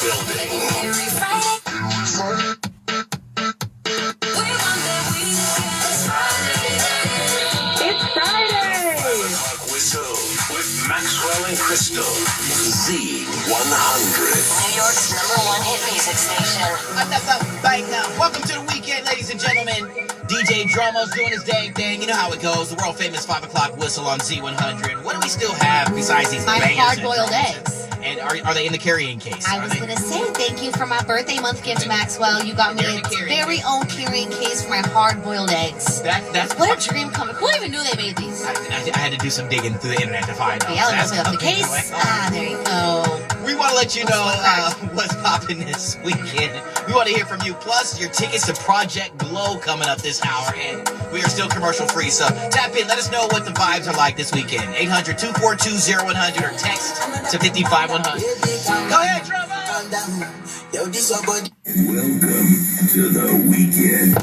building. Every Friday. It's Friday! Whistle with Maxwell and Crystal. Z100. New York's #1 hit music station. Welcome to the weekend, ladies and gentlemen. DJ Dromo's doing his dang thing. You know how it goes. The world famous 5 o'clock whistle on Z100. What do we still have besides these My bangers? hard-boiled eggs. And are they in the carrying case? I was going to say thank you for my birthday month gift, Maxwell. You got me They're in the a carrying very own carrying case for my hard-boiled eggs. That's What a dream come. Who even knew they made these? I had to do some digging through the internet to find out. Yeah, That's let's open up the coming case. away. Ah, there you go. We want to let you know what's popping this weekend. We want to hear from you. Plus, your tickets to Project Glow coming up this hour. And we are still commercial free. So tap in. Let us know what the vibes are like this weekend. 800-242-0100 or text to 55100. Go ahead, Drummer. Welcome to the weekend.